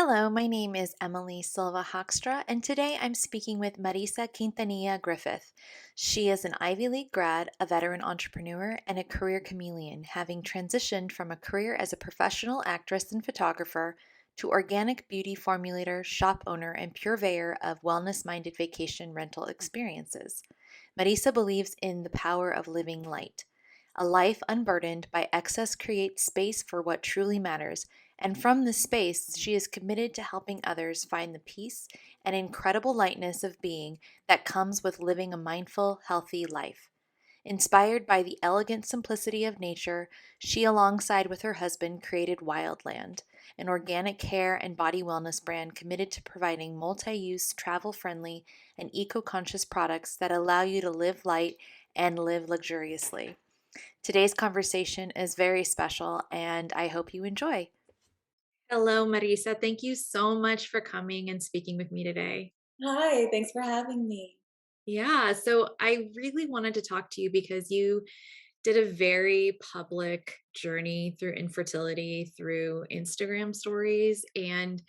Hello, my name is Emily Silva Hoekstra, and today I'm speaking with Marisa Quintanilla Griffeth. She is an Ivy League grad, a veteran entrepreneur, and a career chameleon, having transitioned from a career as a professional actress and photographer to organic beauty formulator, shop owner, and purveyor of wellness minded vacation rental experiences. Marisa believes in the power of living light. A life unburdened by excess creates space for what truly matters, and from this space, she is committed to helping others find the peace and incredible lightness of being that comes with living a mindful, healthy life. Inspired by the elegant simplicity of nature, she, alongside with her husband, created Wildland, an organic hair and body wellness brand committed to providing multi-use, travel-friendly, and eco-conscious products that allow you to live light and live luxuriously. Today's conversation is very special, and I hope you enjoy. Hello, Marisa. Thank you so much for coming and speaking with me today. Hi, thanks for having me. Yeah, so I really wanted to talk to you because you did a very public journey through infertility through Instagram stories. And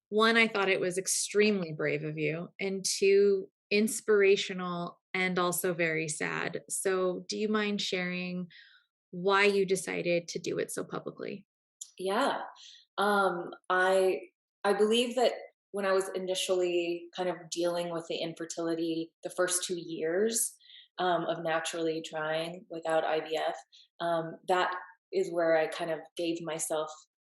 one, I thought it was extremely brave of you, and two, inspirational and also very sad. So, do you mind sharing why you decided to do it so publicly? Yeah. I I believe that when I was initially kind of dealing with the infertility, the first 2 years of naturally trying without IVF, that is where I kind of gave myself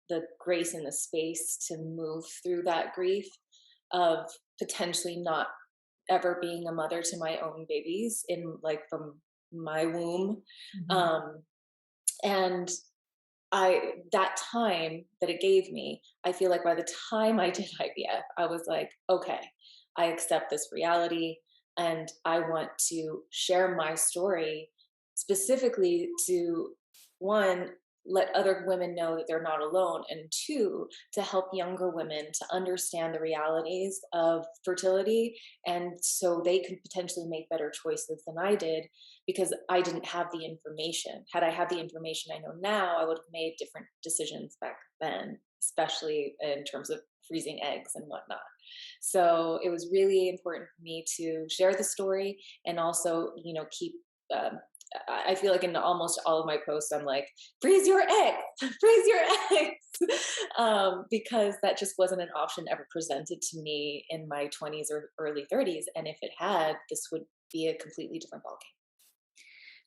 the grace and the space to move through that grief of potentially not ever being a mother to my own babies in like from my womb. Mhm. Um, and that time that it gave me, I feel like by the time I did IVF, I was like, okay, I accept this reality and I want to share my story specifically to one, let other women know that they're not alone, and two, to help younger women to understand the realities of fertility and so they could potentially make better choices than I did because I didn't have the information. Had I had the information I know now, I would have made different decisions back then, especially in terms of freezing eggs and whatnot. So it was really important for me to share the story and also, keep. Um, I feel like in almost all of my posts, I'm like, freeze your eggs, freeze your eggs, because that just wasn't an option ever presented to me in my 20s or early 30s. And if it had, this would be a completely different ballgame.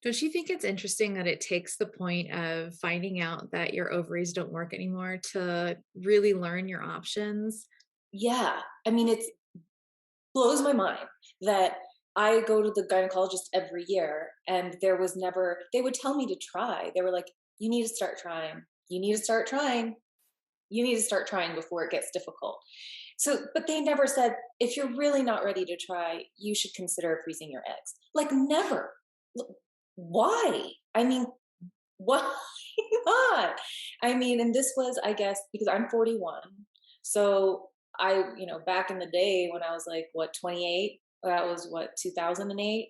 Don't you think it's interesting that it takes the point of finding out that your ovaries don't work anymore to really learn your options? Yeah. I mean, it blows my mind that I go to the gynecologist every year and there was never, they would tell me to try. They were like, you need to start trying. You need to start trying. You need to start trying before it gets difficult. So, but they never said, if you're really not ready to try, you should consider freezing your eggs. Like, never. Why? I mean, why not? I mean, and this was, I guess, because I'm 41. So back in the day when I was like, what, 28? That was what, 2008?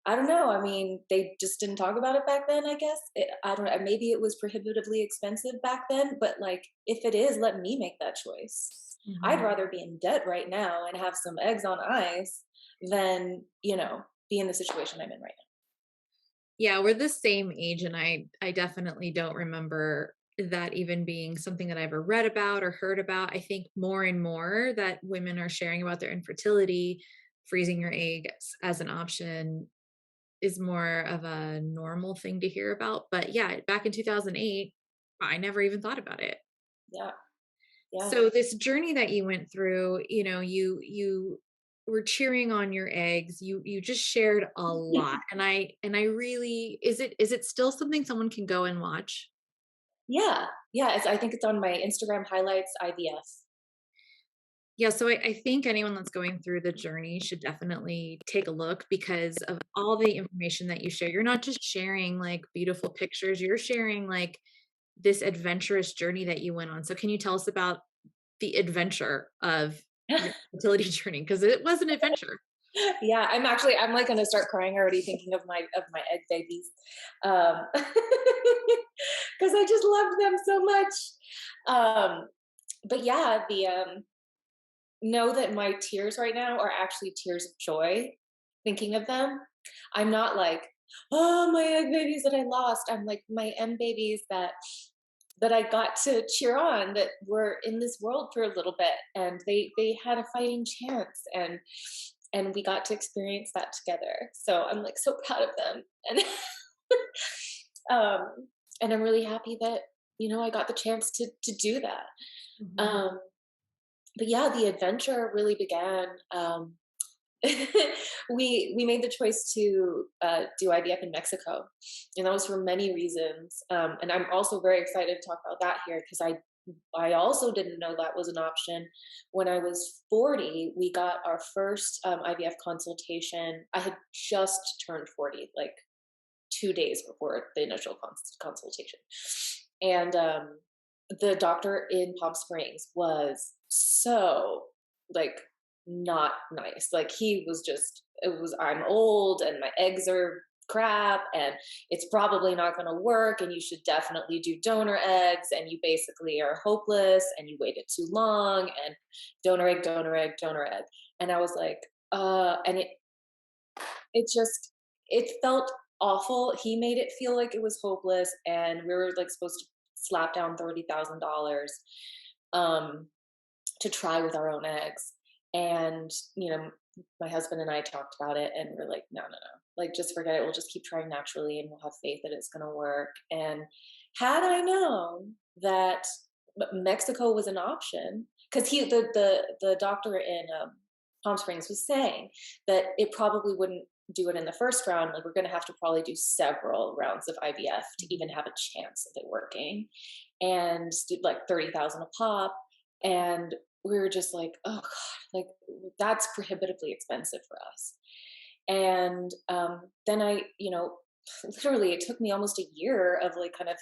I don't know. I mean, they just didn't talk about it back then, I guess. I don't know. Maybe it was prohibitively expensive back then, but like, if it is, let me make that choice. I'd Mhm. rather be in debt right now and have some eggs on ice than, be in the situation I'm in right Yeah, we're the same age, and I definitely don't remember that even being something that I ever read about or heard about. I think more and more that women are sharing about their infertility, freezing your eggs as an option is more of a normal thing to hear about. But yeah, back in 2008, I never even thought about it. now. Yeah. So this journey that you went through, you were cheering on your eggs. You just shared a Yeah. lot. And I really, is it still something someone can go and watch? Yeah, yeah, I think it's on my Instagram highlights IVF. Yeah, so I think anyone that's going through the journey should definitely take a look because of all the information that you share. You're not just sharing like beautiful pictures, you're sharing like this adventurous journey that you went on. So can you tell us about the adventure of your fertility journey? Because it was an adventure. Yeah, I'm like gonna start crying already thinking of my egg babies, because I just loved them so much. Um, but yeah, the know that my tears right now are actually tears of joy thinking of them. I'm not like, oh, my egg babies that I lost. I'm like my M babies that I got to cheer on, that were in this world for a little bit, and they had a fighting chance, and we got to experience that together. So I'm like so proud of them, and um, and I'm really happy that I got the chance to do that. Mhm. Um, but yeah, the adventure really began. We made the choice to do IVF in Mexico, and that was for many reasons. And I'm also very excited to talk about that here because I also didn't know that was an option. When I was 40, we got our first IVF consultation. I had just turned 40, like 2 days before the initial consultation, and the doctor in Palm Springs was so like not nice. Like he was just it was I'm old and my eggs are crap and it's probably not going to work and you should definitely do donor eggs and you basically are hopeless and you waited too long and donor egg, donor egg, donor egg. And I was like, and it just it felt awful. He made it feel like it was hopeless, and we were like supposed to slap down $30,000 um, to try with our own eggs. And my husband and I talked about it, and we're like, no, no, no, like just forget it. We'll just keep trying naturally, and we'll have faith that it's going to work. And had I known that Mexico was an option, because the doctor in Palm Springs was saying that it probably wouldn't do it in the first round. Like we're going to have to probably do several rounds of IVF to even have a chance of it working, and do like 30,000 a pop. And we were just like, oh god, like that's prohibitively expensive for us. And then literally, it took me almost a year of like kind of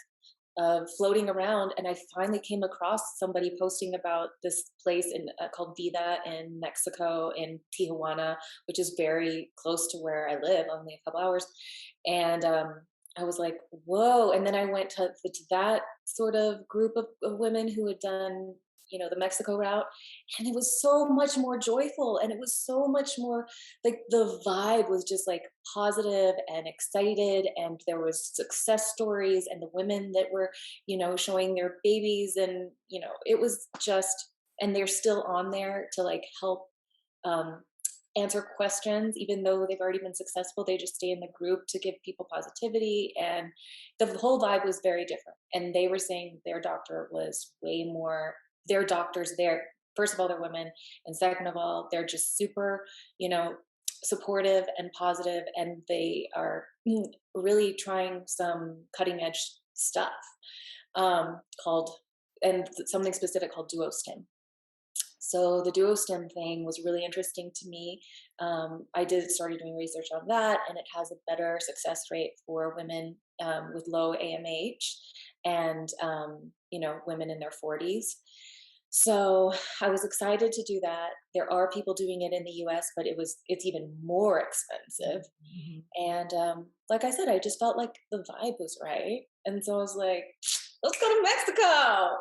floating around, and I finally came across somebody posting about this place called Vida in Mexico, in Tijuana, which is very close to where I live, only a couple hours. And I was like, whoa! And then I went to that sort of group of women who had done the Mexico route, and it was so much more joyful, and it was so much more like the vibe was just like positive and excited, and there was success stories and the women that were showing their babies, and it was just, and they're still on there to like help um, answer questions even though they've already been successful. They just stay in the group to give people positivity, and the whole vibe was very different. And they were saying their doctor was way more, their doctors there, first of all, they're women, and second of all, they're just super you know supportive and positive, and they are really trying some cutting edge stuff called, and something specific called duostim. So the duostim thing was really interesting to me. I did started doing research on that, and it has a better success rate for women with low AMH, and women in their 40s. So I was excited to do that. There are people doing it in the U.S., but it's even more expensive. Mhm. And like I said, I just felt like the vibe was right, and so I was like, let's go to Mexico.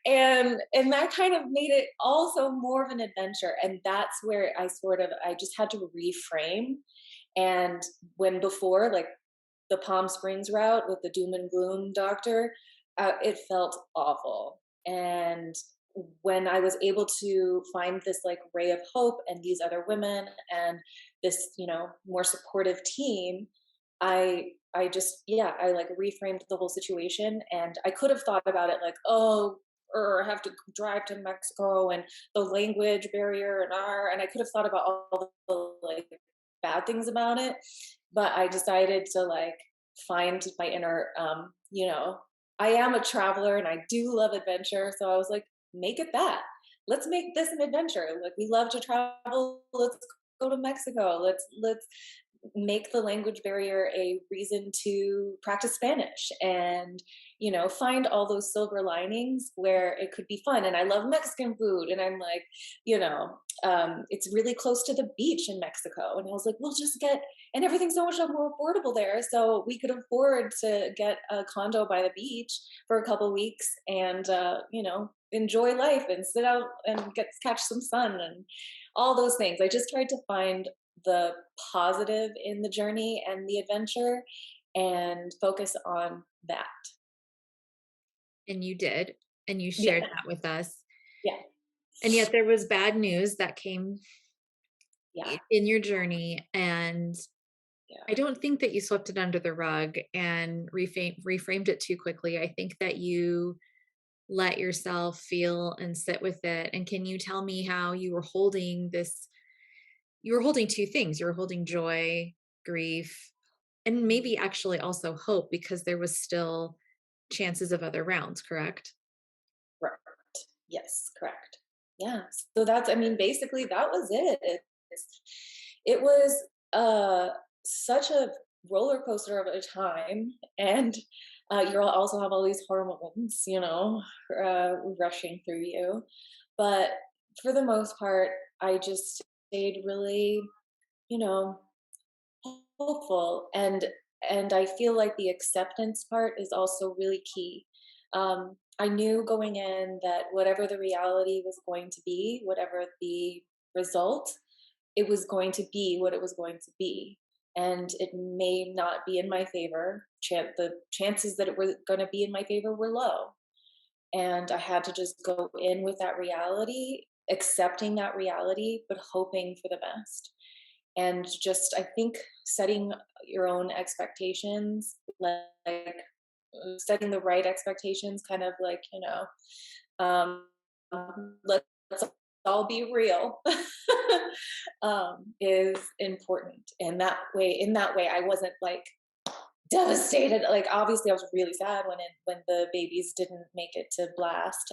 And that kind of made it also more of an adventure, and that's where I just had to reframe. And when before, like the Palm Springs route with the doom and gloom doctor, it felt awful. And when I was able to find this like ray of hope and these other women and this more supportive team, I just, yeah, I like reframed the whole situation. And I could have thought about it like, oh, or I have to drive to Mexico and the language barrier and I could have thought about all the like bad things about it. But I decided to like find my inner I am a traveler and I do love adventure. So I was like, make it that. Let's make this an adventure. Like we love to travel. Let's go to Mexico. Let's make the language barrier a reason to practice Spanish, and find all those silver linings where it could be fun. And I love Mexican food, and I'm like, it's really close to the beach in Mexico, and I was like, we'll just get, and everything's so much more affordable there, so we could afford to get a condo by the beach for a couple weeks, and enjoy life and sit out and catch some sun and all those things. I just tried to find the positive in the journey and the adventure and focus on that. And you did, and you Yeah, shared that with us. yeah, And yet there was bad news that came yeah, in your journey, and yeah. I don't think that you swept it under the rug and reframed it too quickly. I think that you let yourself feel and sit with it. And can you tell me how you were holding this? You were holding two things. You were holding joy, grief, and Mhm. maybe actually also hope, because there was still chances of other rounds, correct? Right. Yes, correct. Yeah. So that's, I mean, basically that was it. It was such a roller coaster of a time, and you also have all these hormones, rushing through you. But for the most part, I just stayed really, you know, hopeful, and I feel like the acceptance part is also really key. I knew going in that whatever the reality was going to be, whatever the result, it was going to be what it was going to be, and it may not be in my favor. The chances that it was going to be in my favor were low, and I had to just go in with that reality, accepting that reality, but hoping for the best. And just, I think, setting your own expectations, like setting the right expectations, kind of like, um, let's all be real, is important. And in that way, I wasn't like devastated. Like, obviously, I was really sad when the babies didn't make it to blast.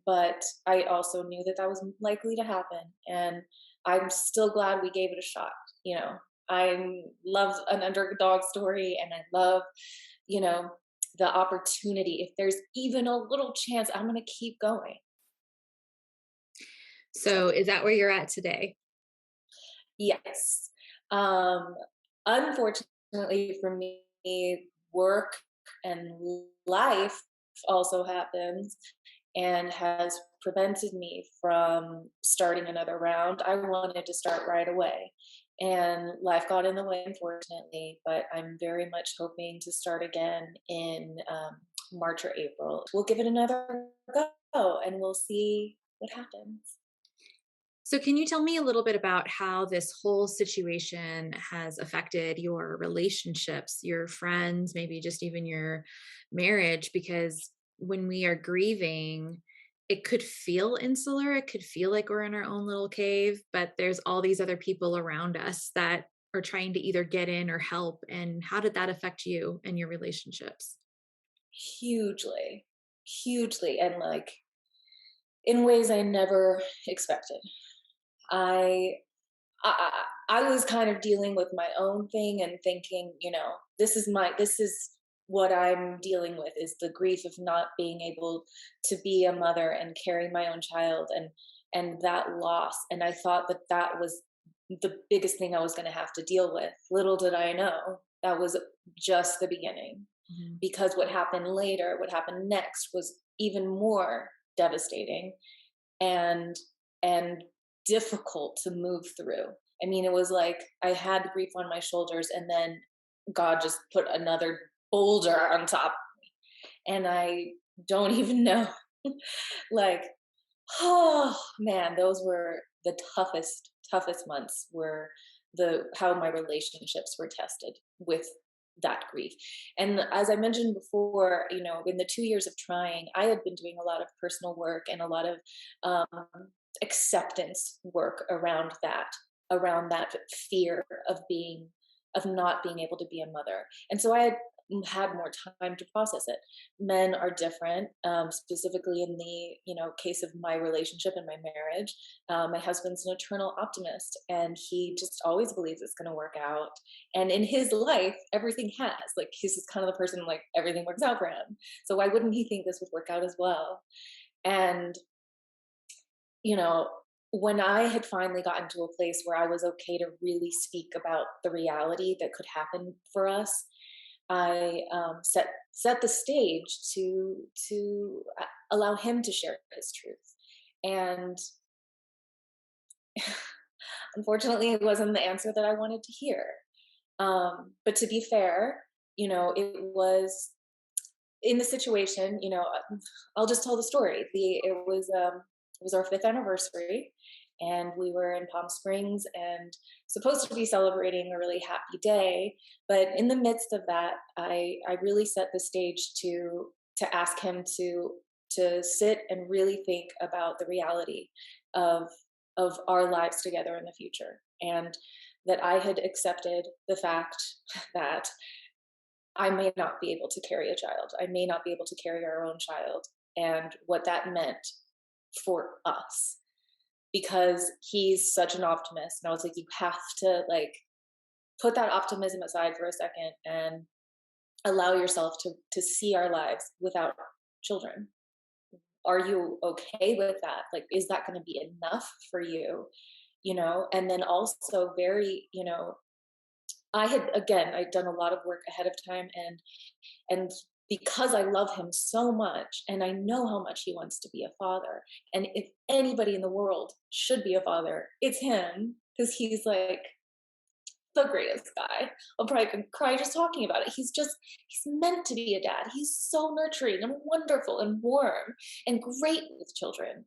But I also knew that that was likely to happen, and I'm still glad we gave it a shot. You know, I love an underdog story, and I love, you know, the opportunity. If there's even a little chance, I'm going to keep going. So is that where you're at today? Yes. Um, Unfortunately for me, work and life also happens and has prevented me from starting another round. I wanted to start right away, and life got in the way, unfortunately, but I'm very much hoping to start again in March or April. We'll give it another go and we'll see what happens. So can you tell me a little bit about how this whole situation has affected your relationships, your friends, maybe just even your marriage? Because when we are grieving, it could feel insular. It could feel like we're in our own little cave, but there's all these other people around us that are trying to either get in or help. And how did that affect you and your relationships? Hugely, hugely, and like in ways I never expected. I I was kind of dealing with my own thing and thinking, this is what I'm dealing with, is the grief of not being able to be a mother and carry my own child, and that loss. And I thought that that was the biggest thing I was going to have to deal with. Little did I know that was just the beginning, Mhm. because what happened next was even more devastating and and difficult to move through. I mean, it was like I had grief on my shoulders, and then God just put another boulder on top, and I don't even know. Like, oh man, those were the toughest months. Were the how my relationships were tested with that grief. And as I mentioned before, in the 2 years of trying, I had been doing a lot of personal work and a lot of um, acceptance work around that fear of not being able to be a mother. And so I had more time to process it. Men are different, specifically in the case of my relationship and my marriage. My husband's an eternal optimist, and he just always believes it's going to work out. And in his life, everything has. Like, he's just kind of the person, like, everything works out for him. So why wouldn't he think this would work out as well? And you know, when I had finally gotten to a place where I was okay to really speak about the reality that could happen for us, I set the stage to allow him to share his truth. And unfortunately, it wasn't the answer that I wanted to hear. But to be fair, it was in the situation. I'll just tell the story. It was our fifth anniversary, and we were in Palm Springs and supposed to be celebrating a really happy day. But in the midst of that, I really set the stage to ask him to sit and really think about the reality of our lives together in the future, and that I had accepted the fact that I may not be able to carry a child. I may not be able to carry our own child, and what that meant for us, because he's such an optimist. And I was like, you have to put that optimism aside for a second and allow yourself to see our lives without children. Are you okay with that? Like, is that going to be enough for you? And then also very, I'd done a lot of work ahead of time, and because I love him so much and I know how much he wants to be a father, and if anybody in the world should be a father, it's him, because he's like the greatest guy. I'll probably can cry just talking about it. He's meant to be a dad. He's so nurturing and wonderful and warm and great with children.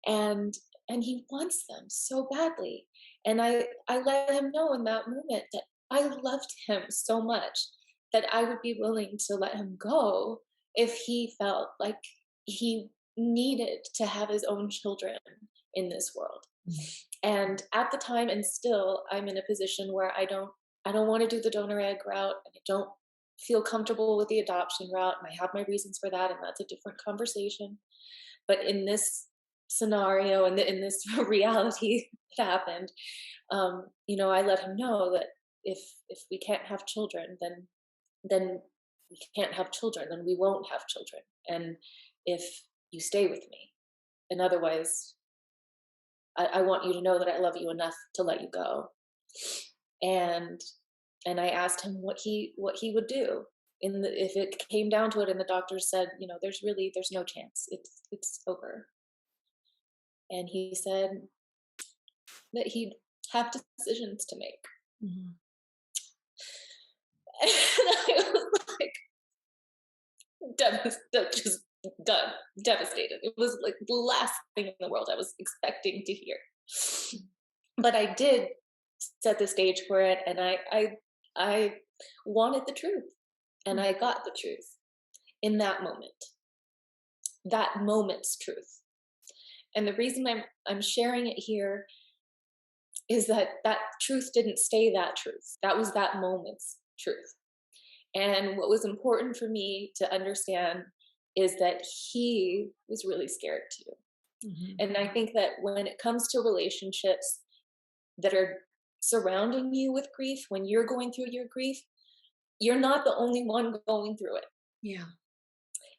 And he wants them so badly. And I let him know in that moment that I loved him so much that I would be willing to let him go if he felt like he needed to have his own children in this world. And at the time, and still, I'm in a position where I don't want to do the donor egg route, and I don't feel comfortable with the adoption route, and I have my reasons for that, and that's a different conversation. But in this scenario and in this reality that happened, I let him know that if we can't have children, then we can't have children, then we won't have children. And if you stay with me, and otherwise, I want you to know that I love you enough to let you go. And I asked him what he would do if it came down to it, and the doctor said, there's no chance. It's over. And he said that he'd have decisions to make. Mhm. And I was like, just done, devastated. It was like the last thing in the world I was expecting to hear. But I did set the stage for it, and I wanted the truth, and I got the truth in that moment's truth. And the reason I'm sharing it here is that truth didn't stay that truth. That was that moment's truth. And what was important for me to understand is that he was really scared too. Mhm. And I think that when it comes to relationships that are surrounding you with grief, when you're going through your grief, you're not the only one going through it. Yeah.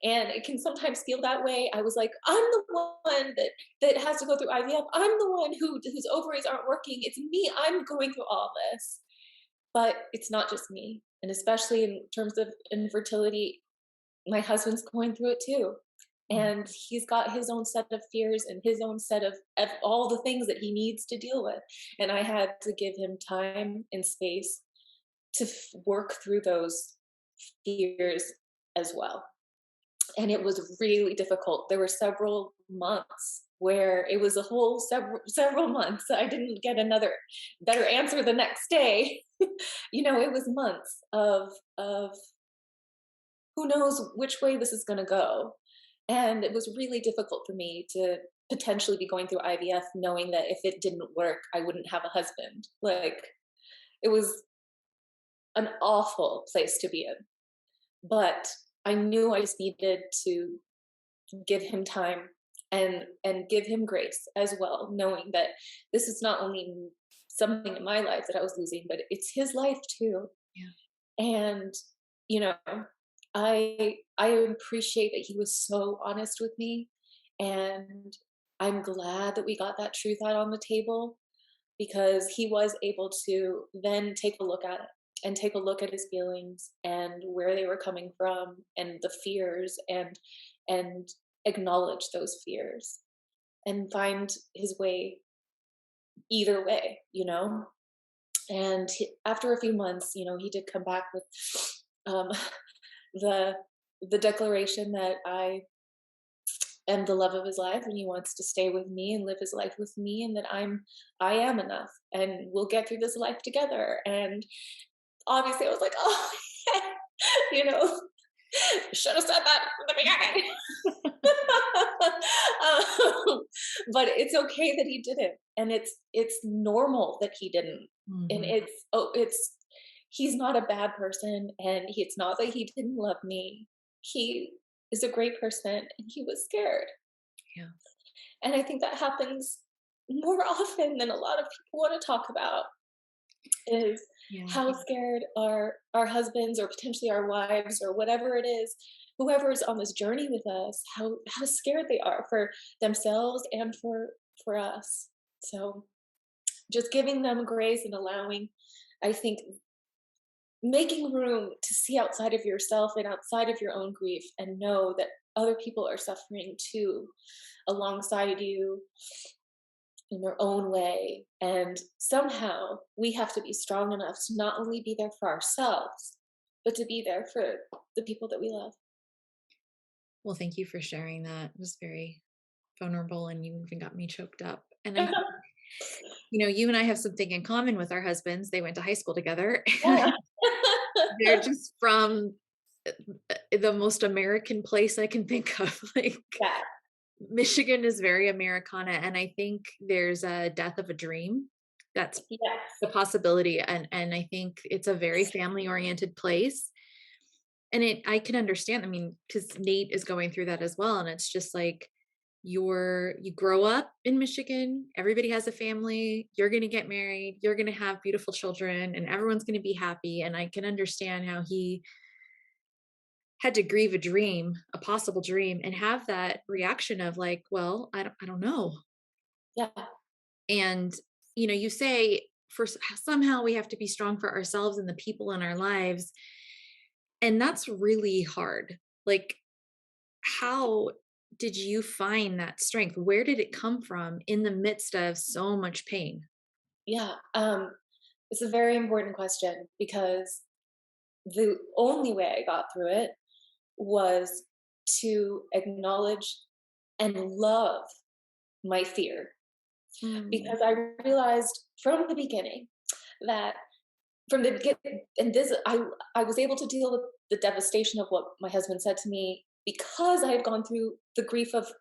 And it can sometimes feel that way. I was like, I'm the one that has to go through IVF. I'm the one whose ovaries aren't working. It's me. I'm going through all this. But it's not just me. And especially in terms of infertility, my husband's going through it too. And he's got his own set of fears and his own set of all the things that he needs to deal with. And I had to give him time and space to work through those fears as well. And it was really difficult. There were several months where it was a whole several months. I didn't get another better answer the next day. It was months of who knows which way this is going to go. And it was really difficult for me to potentially be going through IVF knowing that if it didn't work, I wouldn't have a husband. Like, it was an awful place to be in. But I knew I just needed to give him time and give him grace as well, knowing that this is not only something in my life that I was losing, but it's his life too. Yeah. And you know, I appreciate that he was so honest with me, and I'm glad that we got that truth out on the table, because he was able to then take a look at it and take a look at his feelings and where they were coming from and the fears, and acknowledge those fears and find his way either way, and after a few months, he did come back with um, the the declaration that I am the love of his life, and he wants to stay with me and live his life with me, and that I am enough, and we'll get through this life together. And obviously, I was like, oh, you know, should have said that from the beginning. But it's okay that he didn't, and it's normal that he didn't, and Mhm. it's he's not a bad person, and it's not that he didn't love me. He is a great person, and he was scared, Yeah. and I think that happens more often than a lot of people want to talk about. Is Yeah. how scared our husbands or potentially our wives or whatever it is, whoever is on this journey with us, how scared they are for themselves and for us. So just giving them grace and allowing, I think, making room to see outside of yourself and outside of your own grief and know that other people are suffering too alongside you in their own way. And somehow we have to be strong enough to not only be there for ourselves, but to be there for the people that we love. Well, thank you for sharing that. It was very vulnerable and you even got me choked up. And I think, you and I have something in common with our husbands. They went to high school together. Yeah. They're just from the most American place I can think of. Like Yeah. Michigan is very Americana, and I think there's a death of a dream. That's Yes. the possibility, and I think it's a very family oriented place. And I can understand. I mean, because Nate is going through that as well, and it's just like you grow up in Michigan, everybody has a family, you're going to get married, you're going to have beautiful children, and everyone's going to be happy. And I can understand how he had to grieve a dream, a possible dream, and have that reaction of like, well, I don't know. Yeah. And you say somehow we have to be strong for ourselves and the people in our lives, and that's really hard. Like, how did you find that strength? Where did it come from in the midst of so much pain? Yeah. It's a very important question because the only way I got through it was to acknowledge and love my fear, Mm. because I realized from the beginning that from the beginning, and this I was able to deal with the devastation of what my husband said to me because I had gone through the grief of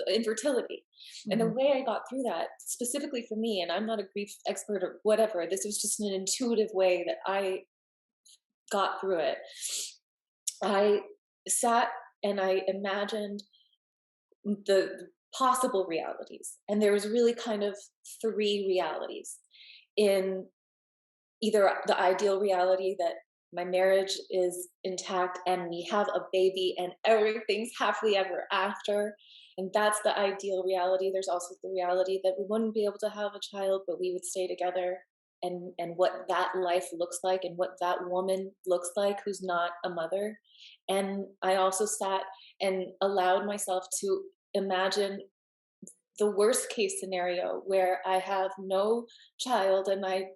infertility, and the Mhm. way I got through that specifically for me, and I'm not a grief expert or whatever. This was just an intuitive way that I got through it. I sat and I imagined the possible realities, and there was really kind of three realities in either the ideal reality that my marriage is intact and we have a baby and everything's happily ever after, and that's the ideal reality. There's also the reality that we wouldn't be able to have a child but we would stay together, and what that life looks like and what that woman looks like who's not a mother. And I also sat and allowed myself to imagine the worst case scenario where I have no child and I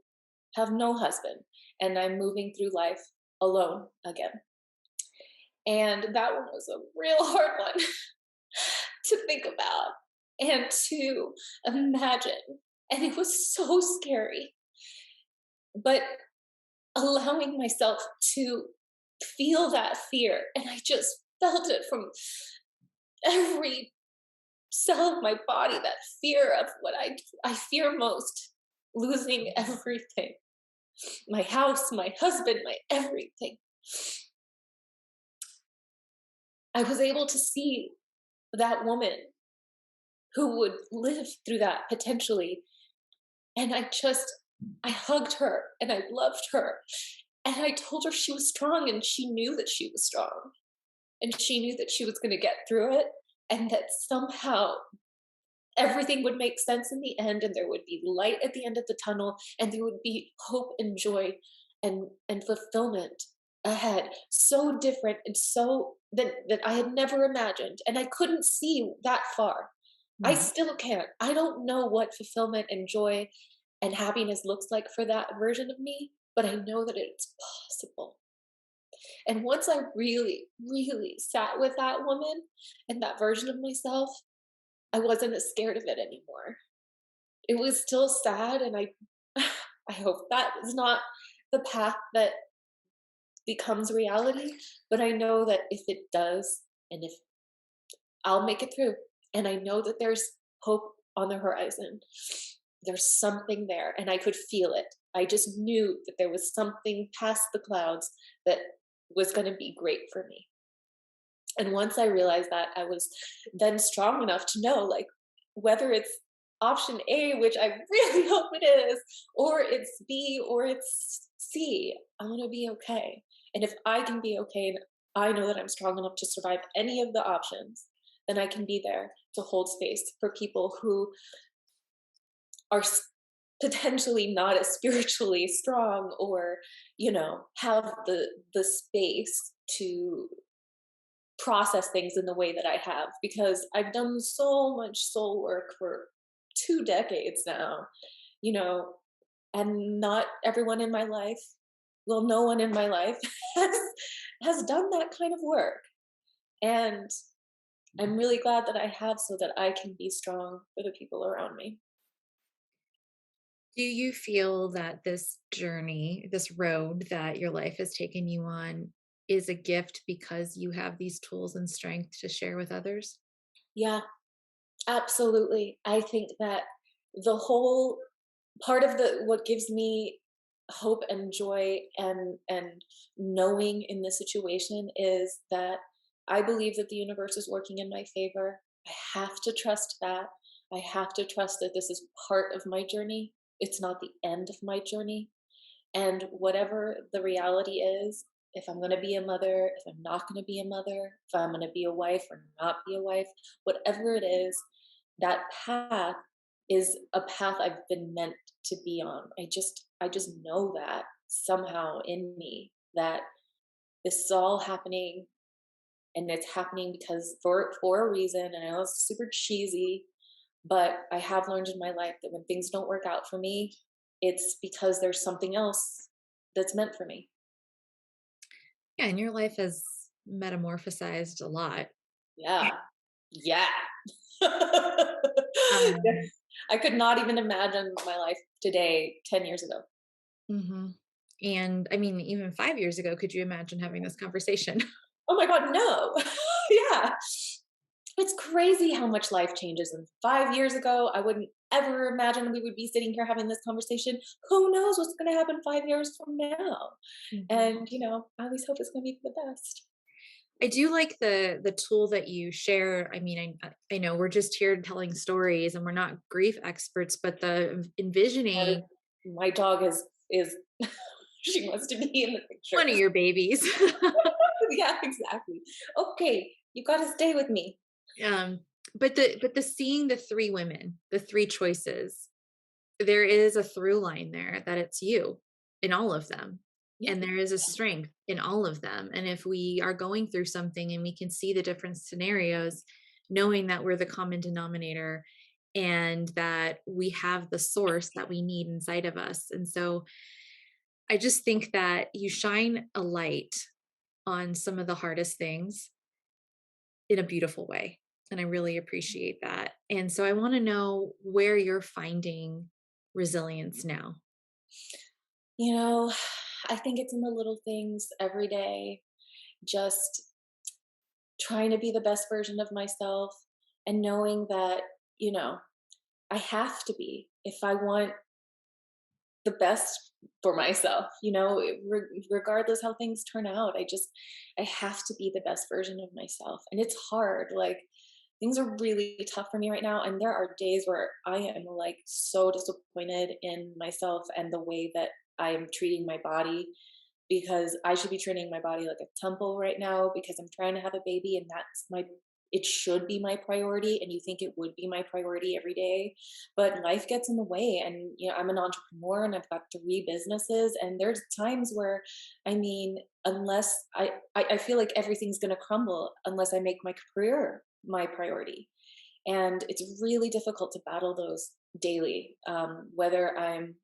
have no husband, and I'm moving through life alone again. And that one was a real hard one to think about and to imagine. And it was so scary, but allowing myself to feel that fear. And I just felt it from every cell of my body, that fear of what I fear most, losing everything, my house, my husband, my everything. I was able to see that woman who would live through that potentially. And I hugged her and I loved her. And I told her she was strong and she knew that she was strong. And she knew that she was going to get through it. And that somehow everything would make sense in the end, and there would be light at the end of the tunnel, and there would be hope and joy and fulfillment ahead, so different and so that I had never imagined, and I couldn't see that far. I Mhm. still can't. I don't know what fulfillment and joy and happiness looks like for that version of me, but I know that it's possible. And once I really, really sat with that woman and that version of myself, I wasn't as scared of it anymore. It was still sad, and I I hope that is not the path that becomes reality, but I know that if it does, and if I'll make it through, and I know that there's hope on the horizon. There's something there, and I could feel it. I just knew that there was something past the clouds that was going to be great for me. And once I realized that, I was then strong enough to know, like, whether it's option A, which I really hope it is, or it's B, or it's C, I'm gonna be okay. And if I can be okay, and I know that I'm strong enough to survive any of the options, then I can be there to hold space for people who are potentially not as spiritually strong, or have the space to process things in the way that I have, because I've done so much soul work for 2 decades now, you know, and not everyone in my life, well, no one in my life has has done that kind of work. And I'm really glad that I have, so that I can be strong for the people around me. Do you feel that this journey, this road that your life has taken you on, is a gift because you have these tools and strength to share with others? Yeah, absolutely. I think that the whole part of the what gives me hope and joy and knowing in this situation is that I believe that the universe is working in my favor. I have to trust that. I have to trust that this is part of my journey. It's not the end of my journey. And whatever the reality is, if I'm going to be a mother, if I'm not going to be a mother, if I'm going to be a wife or not be a wife, whatever it is, that path is a path I've been meant to be on. I just know that somehow in me, that this is all happening, and it's happening because for a reason. And I know it's super cheesy, but I have learned in my life that when things don't work out for me, it's because there's something else that's meant for me. Yeah, and your life has metamorphosized a lot. Yeah. Yeah. Um, I could not even imagine my life today 10 years ago. mhm. And I mean, even 5 years ago, could you imagine having this conversation? Oh my god, no. Yeah. It's crazy how much life changes. And 5 years ago, I wouldn't ever imagine we would be sitting here having this conversation. Who knows what's gonna happen 5 years from now? Mhm. And, I always hope it's gonna be for the best. I do like the tool that you share. I mean, I know we're just here telling stories and we're not grief experts, but the That is envisioning my dog is she wants to be in the picture. one of your babies. Yeah, exactly. Okay, you gotta stay with me. um, but the seeing the three women, the three choices, there is a through line there that it's you in all of them. Yeah. And there is a strength in all of them. And if we are going through something and we can see the different scenarios, knowing that we're the common denominator and that we have the source that we need inside of us. And so I just think that you shine a light on some of the hardest things in a beautiful way. And I really appreciate that. And so I want to know where you're finding resilience now. You know, I think it's in the little things every day, just trying to be the best version of myself, and knowing that, you know, I have to be if I want the best for myself, regardless how things turn out. I have to be the best version of myself. And it's hard. Like, things are really tough for me right now. And there are days where I am like so disappointed in myself and the way that I am treating my body, because I should be treating my body like a temple right now, because I'm trying to have a baby, and that's my it should be my priority, and you think it would be my priority every day, but life gets in the way. And I'm an entrepreneur and I've got 3 businesses, and there's times where, I mean, unless I feel like everything's going to crumble unless I make my career my priority. And it's really difficult to battle those daily, whether I'm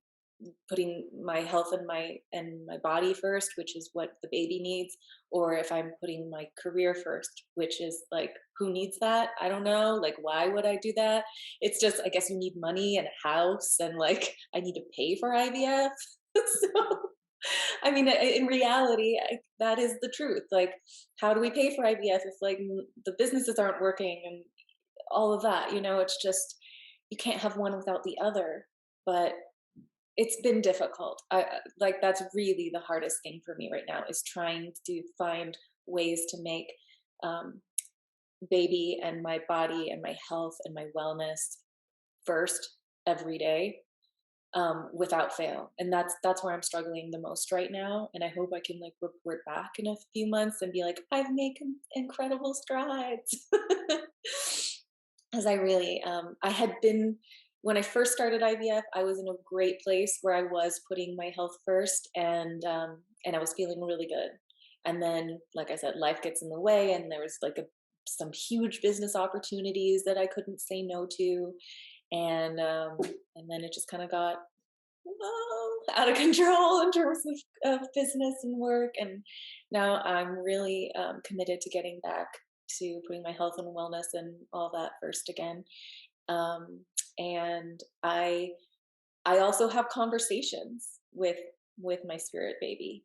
putting my health and my body first, which is what the baby needs, or if I'm putting my career first, which is like, who needs that? I don't know. Like, why would I do that? It's just, I guess you need money and a house, and like, I need to pay for IVF. So, I mean, in reality, that is the truth. Like, how do we pay for IVF if like the businesses aren't working and all of that? It's just, you can't have one without the other. But it's been difficult. Like, that's really the hardest thing for me right now, is trying to find ways to make um, baby and my body and my health and my wellness first every day, without fail. And that's where I'm struggling the most right now. And I hope I can like report back in a few months and be like, I've made incredible strides. As I really, I had been, when I first started IVF, I was in a great place where I was putting my health first, and I was feeling really good. And then, like I said, life gets in the way, and there was like some huge business opportunities that I couldn't say no to, and then it just kind of got out of control in terms of business and work. And now I'm really committed to getting back to putting my health and wellness and all that first again. um, and I also have conversations with my spirit baby,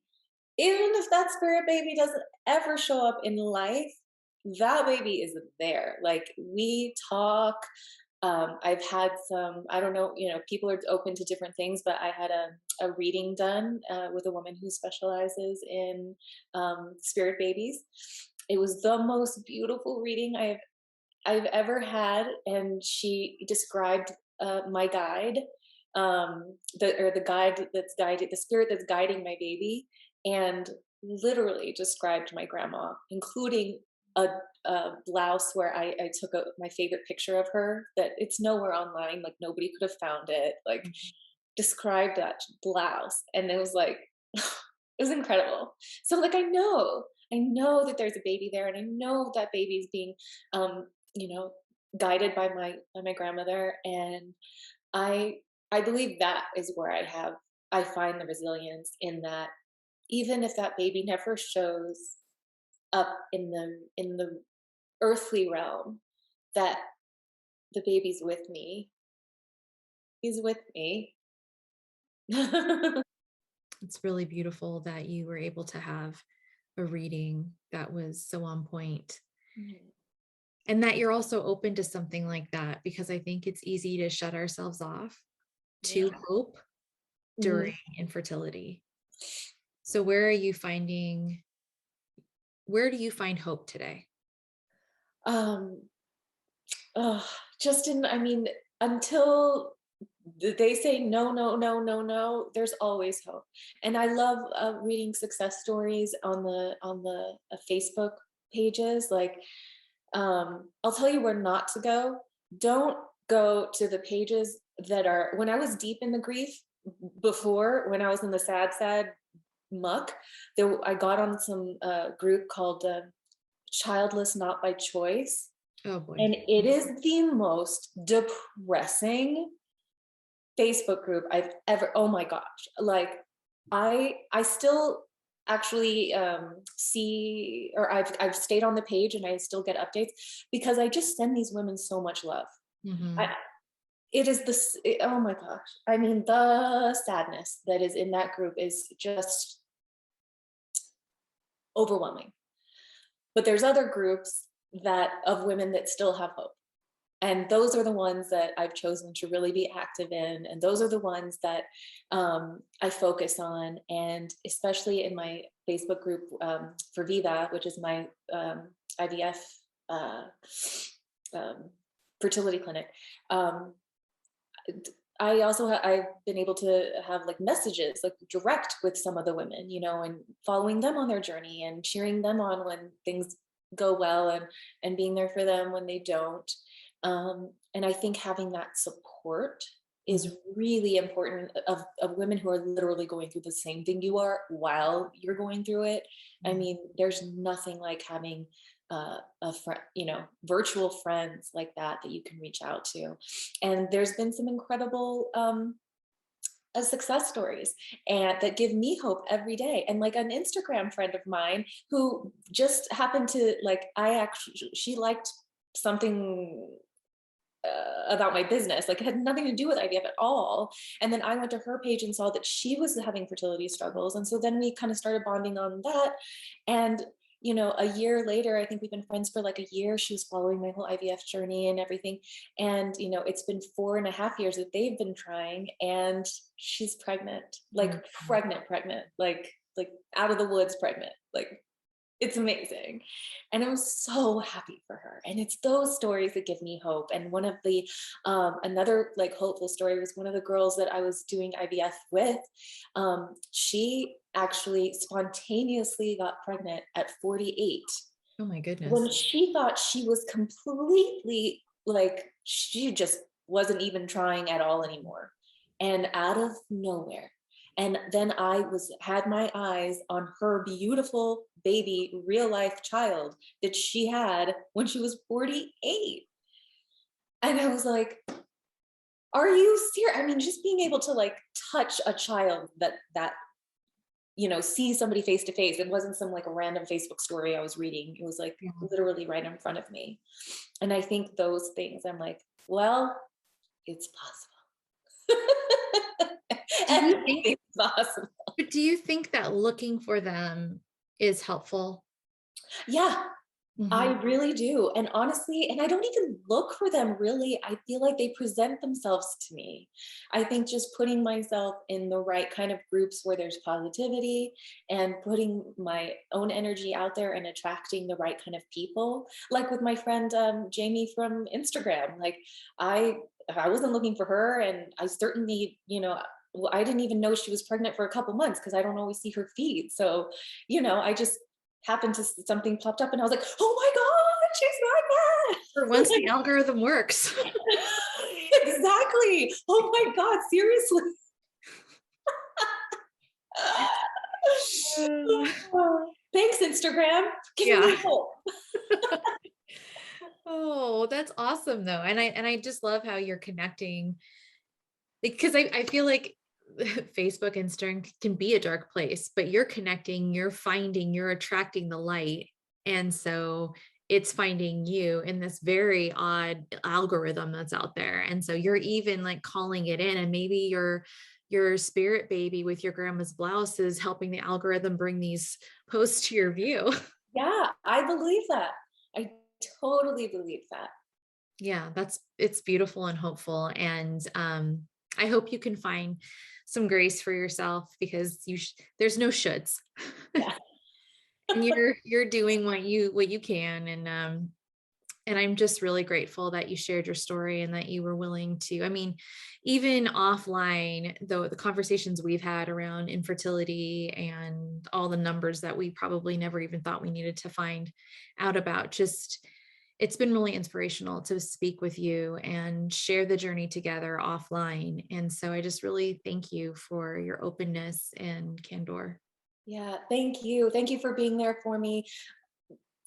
even if that spirit baby doesn't ever show up in life. That baby is there. Like, we talk. I've had some, I don't know, people are open to different things, but I had a reading done with a woman who specializes in spirit babies. It was the most beautiful reading I've ever had, and she described my guide, the guide that's guided, the spirit that's guiding my baby, and literally described my grandma, including a, a blouse where I took my favorite picture of her, that it's nowhere online, like nobody could have found it, like described that blouse, and it was like, it was incredible. So like, I know that there's a baby there, and I know that baby is being um you know guided by my grandmother. And i I believe that is where I find the resilience, in that even if that baby never shows up in the earthly realm, that the baby's with me. He's with me. It's really beautiful that you were able to have a reading that was so on point, Mhm. and that you're also open to something like that, because I think it's easy to shut ourselves off to Yeah. hope during Mhm. infertility. So where do you find hope today? um Oh, just in, I mean, until they say no, no, no, no, no, there's always hope. And I love reading success stories on the Facebook pages. Like, I'll tell you where not to go. Don't go to the pages that are, when I was deep in the grief before, when I was in the sad muck, I got on some group called Childless Not by Choice, Oh boy. and it is the most depressing Facebook group I've ever, oh my gosh. Like, I still actually see, or I've stayed on the page and I still get updates, because I just send these women so much love. Hmm. I it is this, oh my gosh. I mean, the sadness that is in that group is just overwhelming. But there's other groups that of women that still have hope. And those are the ones that I've chosen to really be active in, and those are the ones that I focus on. And especially in my Facebook group for Viva, which is my IVF uh, um, fertility clinic. um, I've been able to have like messages like direct with some of the women, and following them on their journey and cheering them on when things go well, and being there for them when they don't. And I think having that support Mhm. is really important of women who are literally going through the same thing you are while you're going through it. I Yeah. mean, there's nothing like having a friend, virtual friends like that you can reach out to. And there's been some incredible success stories and that give me hope every day. And like an Instagram friend of mine who just happened to like, she liked something about my business, like it had nothing to do with IVF at all. And then I went to her page and saw that she was having fertility struggles. And so then we kind of started bonding on that. And, a year later, I think we've been friends for like a year. She was following my whole IVF journey and everything. And, it's been 4.5 years that they've been trying, and she's pregnant, like Mhm. pregnant, like out of the woods pregnant, like it's amazing. And I'm so happy for her. And it's those stories that give me hope. And one of the, another like hopeful story was one of the girls that I was doing IVF with. She actually spontaneously got pregnant at 48 Oh my when goodness. she thought she was completely like, she just wasn't even trying at all anymore. And out of nowhere, and then I was had my eyes on her beautiful baby real life child that she had when she was 48. And I was like, are you serious? I mean, just being able to like touch a child that see somebody face to face. It wasn't some like a random Facebook story I was reading. It was like Yeah. literally right in front of me. And I think those things, I'm like, well, it's possible. Do you think, Anything's possible. but do you think that looking for them is helpful? Yeah, I Mhm. really do. And honestly, and I don't even look for them really. I feel like they present themselves to me. I think just putting myself in the right kind of groups where there's positivity and putting my own energy out there and attracting the right kind of people. Like with my friend Jamie from Instagram. Like I I wasn't looking for her, and I certainly, well, I didn't even know she was pregnant for a couple months because I don't always see her feed. So, I just happened to something popped up and I was like, oh my God, For she's once, the algorithm works. pregnant. Exactly. Oh my God, seriously. Uh, Thanks, Instagram. Giving yeah. me hope. Oh, that's awesome though. And I just love how you're connecting, because I feel like Facebook, Instagram can be a dark place, but you're connecting, you're finding, you're attracting the light. And so it's finding you in this very odd algorithm that's out there. And so you're even like calling it in, and maybe your spirit baby with your grandma's blouse is helping the algorithm bring these posts to your view. Yeah, I believe that. I totally believe that. Yeah, it's beautiful and hopeful. And I hope you can find some grace for yourself, because there's no shoulds. Yeah. And you're doing what you can. And I'm just really grateful that you shared your story and that you were willing to, I mean, even offline, though, the conversations we've had around infertility and all the numbers that we probably never even thought we needed to find out about, just it's been really inspirational to speak with you and share the journey together offline. And so I just really thank you for your openness and candor. Yeah, thank you. Thank you for being there for me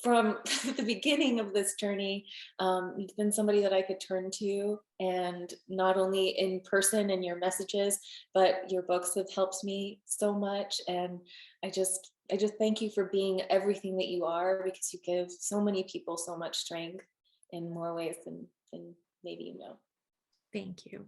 from the beginning of this journey. You've been somebody that I could turn to, and not only in person and your messages, but your books have helped me so much. And I just thank you for being everything that you are, because you give so many people so much strength in more ways than maybe you know. Thank you.